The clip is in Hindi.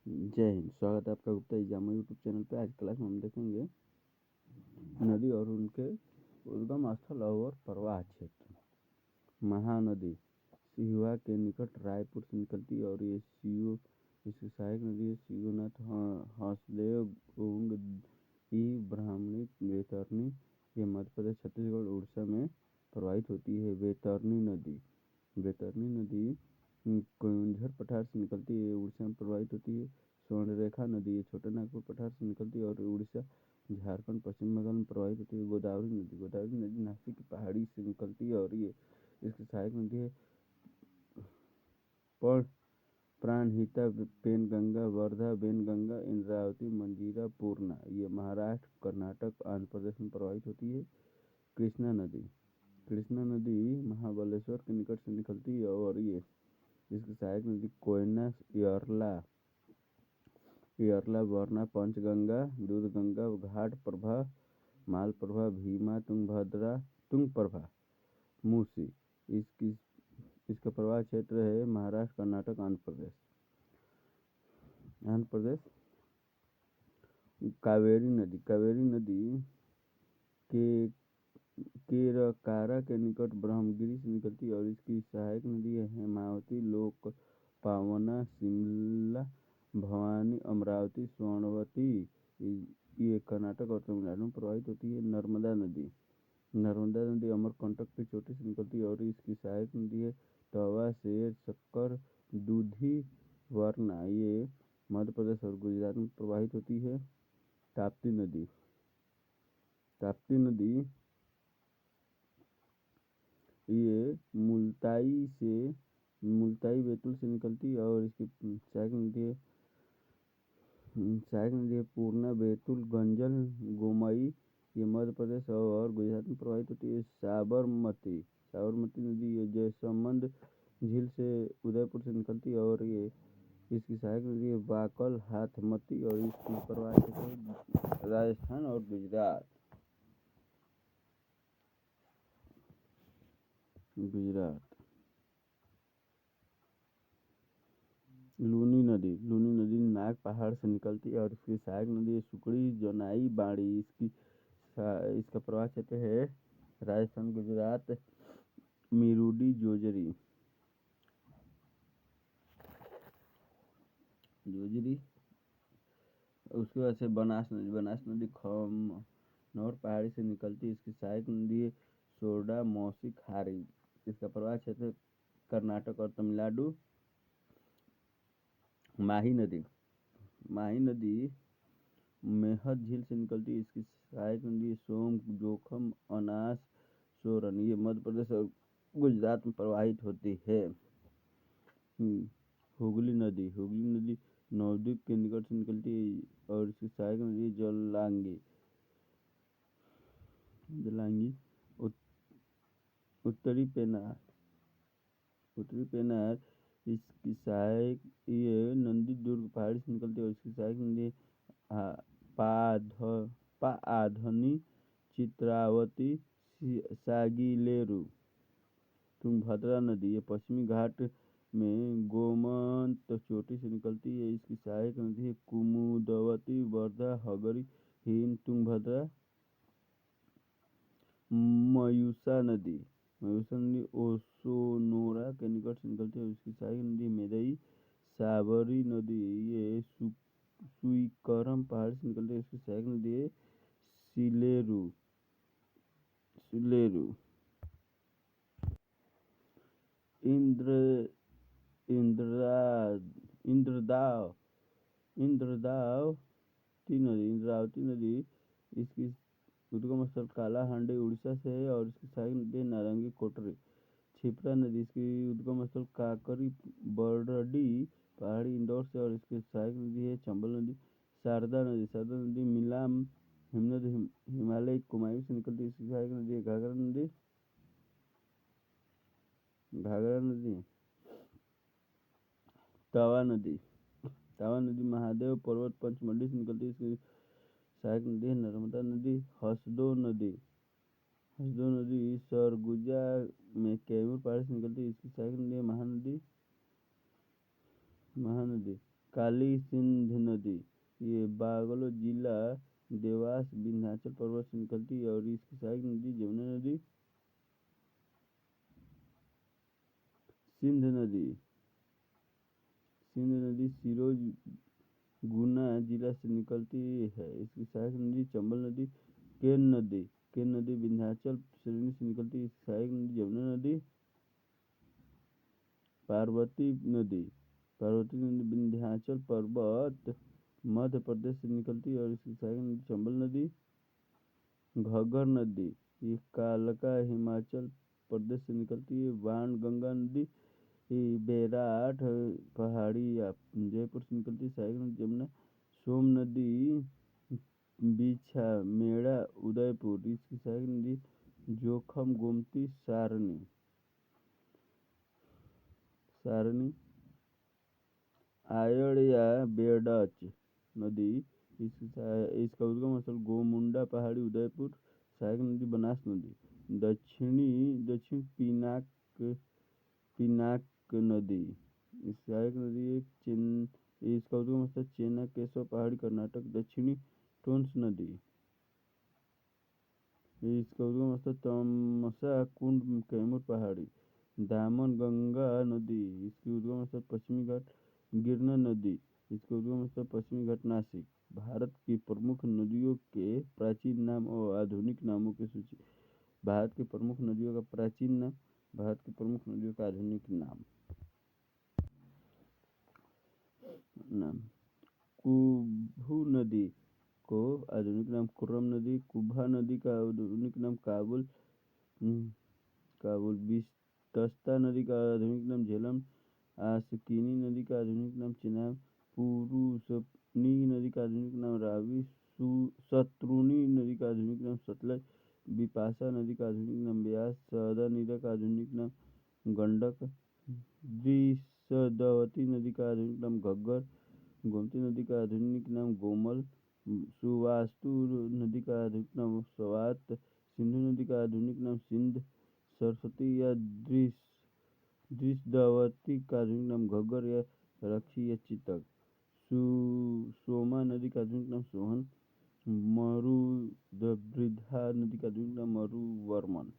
जय हिंद। स्वागत है आपका गुप्ता एग्जाम यूट्यूब चैनल पे। आज क्लास में हम देखेंगे नदी और उनके उद्गम स्थल और प्रवाह क्षेत्र। महानदी सिहुआ के निकट रायपुर से निकलती है और ये इसकी सहायक नदी है शिवनाथ, हंसदेव, गोंग, ब्राह्मणी, बैतरणी। ये मध्य प्रदेश, छत्तीसगढ़, उड़ीसा में प्रवाहित होती है। बैतरणी नदी कोयंझर पठार से निकलती है, उड़ीसा में प्रवाहित होती है। स्वर्णरेखा नदी ये छोटे नागपुर पठार से निकलती है और उड़ीसा, झारखंड, पश्चिम बंगाल में प्रवाहित होती है। गोदावरी नदी नासिक की पहाड़ी से निकलती है और ये इसकी सहायक नदी है प्राणहिता, पेनगंगा, वर्धा, बेनगंगा, इंद्रावती, मंजीरा, पूर्णा। ये महाराष्ट्र, कर्नाटक, आंध्र प्रदेश में प्रवाहित होती है। कृष्णा नदी महाबलेश्वर के निकट से निकलती है और ये इसकी सहायक नदी कोयना, यरला, वरना, पंचगंगा, दूधगंगा, घाट प्रभा, मालप्रभा, भीमा, तुंगप्रभा, मूसी। इसका प्रवाह क्षेत्र है महाराष्ट्र, कर्नाटक, आंध्र प्रदेश। कावेरी नदी के केरकारा के निकट ब्रह्मगिरी से निकलती है और इसकी सहायक नदी है हेमावती, लोकपावना, शिमला, भवानी, अमरावती, स्वर्णवती। ये कर्नाटक और तमिलनाडु में प्रवाहित होती है। नर्मदा नदी अमरकंटक की चोटी से निकलती है और इसकी सहायक नदी है तवा, शेर, शक्कर, दूधी, वरना। ये मध्य प्रदेश और गुजरात में प्रवाहित होती है। ताप्ती नदी ये मुल्ताई बैतूल से निकलती है और इसकी सहायक नदी है पूर्णा, बैतूल, गंजल, गोमई। ये मध्य प्रदेश और गुजरात में प्रवाहित होती है। साबरमती नदी ये जयसंबंद झील से उदयपुर से निकलती है और ये इसकी सहायक नदी है बाकल, हाथमती और इसकी प्रवाह क्षेत्र राजस्थान और गुजरात। लूनी नदी नाग पहाड़ से निकलती है और इसकी सहायक नदी है सुकड़ी, जोनाई, बाड़ी। इसका प्रवाह क्षेत्र है राजस्थान, गुजरात, मिरुडी, जोजरी। उसके बाद से बनास नदी खमनौर पहाड़ी से निकलती है। इसकी सहायक नदी है सोरडा, मौसी, खारी। इसका प्रवाह क्षेत्र कर्नाटक और तमिलनाडु। माही नदी मेहद झील से निकलती है। इसकी सहायक नदी है सोम, जोखम, अनास, सोरन। ये मध्य प्रदेश और गुजरात में प्रवाहित होती है। हुगली नदी नवद्वीप के निकट से निकलती है और इसकी सहायक नदी जलांगी। उत्तरी पेनार इसकी सहायक ये नंदी दुर्ग पहाड़ी से निकलती है और इसकी सहायक नदी पाधनी, चित्रावती, सागिलेरू। तुंगभद्रा नदी ये पश्चिमी घाट में गोमंत चोटी से निकलती है। इसकी सहायक नदी है कुमुदवती, वर्धा, हगरी, हिंद, तुंगभद्रा। मयूसा नदी ओसोनोरा के निकट से निकलती है और इसकी सहायक नदी मेदई। साबरी नदी ये सुईकरम पहाड़ से निकलती है। इसकी सहायक नदी है सिलेरू। इंद्रावती नदी इसकी उद्गम स्थल कालाहांडी, उड़ीसा से है और इसकी सहायक नदी है नारंगी, कोटरी। क्षिप्रा नदी इसकी उद्गम स्थल काकरी, बरडी पहाड़ी, इंदौर से और इसकी सहायक नदी है चंबल नदी। शारदा नदी मिलाम हिमनद हिमालय, कुमायूं से निकलती है। इसकी सहायक नदी है घाघरा नदी। तवा नदी महादेव पर्वत, पंचमढ़ी से निकलती है। इसकी सहायक नदी है नर्मदा नदी। हसदो नदी सरगुजा में कैमूर पहाड़ी से निकलती है। इसकी सहायक नदी है महानदी। काली सिंध नदी ये बागलों जिला देवास विंध्याचल पर्वत से निकलती है और इसकी सहायक नदी जमुना नदी। सिंध नदी सिरोंज गुना जिला से निकलती है। इसकी सहायक नदी चंबल नदी। केन नदी विंध्याचल श्रेणी से निकलती है। इसकी सहायक नदी जमुना नदी। पार्वती नदी विंध्याचल पर्वत मध्य प्रदेश से निकलती है और इसकी सहायक नदी चंबल नदी। घग्गर नदी ये कालका हिमाचल प्रदेश से निकलती है। बाणगंगा नदी बैराठ पहाड़ी जयपुर से निकलती है। सहायक नदी जमुना। सोम नदी बिछामेड़ा उदयपुर। इसकी सहायक नदी जोखम गोमती सारणी। आयड़ या बेड़च नदी इसका उद्गम स्थल गोमुंडा पहाड़ी उदयपुर। सहायक नदी बनास नदी। दक्षिण पिनाक नदी सहायक नदी इसका उद्गम स्थल चेन्नकेशव पहाड़ी कर्नाटक। दक्षिणी टोंस नदी इसका उद्गम स्थल तमसा कुंड कैमूर पहाड़ी। दामन गंगा नदी इसकी उद्गम स्थल पश्चिमी घाट। गिरना नदी इसका उद्गम स्थल पश्चिमी घाट नासिक। भारत की प्रमुख नदियों के प्राचीन नाम और आधुनिक नामों की सूची। भारत की प्रमुख नदियों का प्राचीन नाम। भारत की प्रमुख नदियों का आधुनिक नाम। कुभू नदी को आधुनिक नाम खुर्रम नदी। कुभा नदी का आधुनिक नाम काबुल। बिस्ता नदी का आधुनिक नाम झेलम। आसकिनी नदी का आधुनिक नाम चिनाब। पुरुषनी नदी का आधुनिक नाम रावी। शत्रुनी नदी का आधुनिक नाम सतलज। बिपाशा नदी का आधुनिक नाम ब्यास। सदानीरा का आधुनिक नाम गंडक। द्रिशदावती नदी का आधुनिक नाम घग्गर। गोमती नदी का आधुनिक नाम गोमल। सुवास्तु नदी का आधुनिक नाम स्वात। सिंधु नदी का आधुनिक नाम सिंध। सरस्वती या दृशदावती का आधुनिक नाम घग्गर या रक्षी या चितक। सोमा नदी का आधुनिक नाम सोहन। मरुधवृद्धा नदी का आधुनिक नाम मरुवर्मन।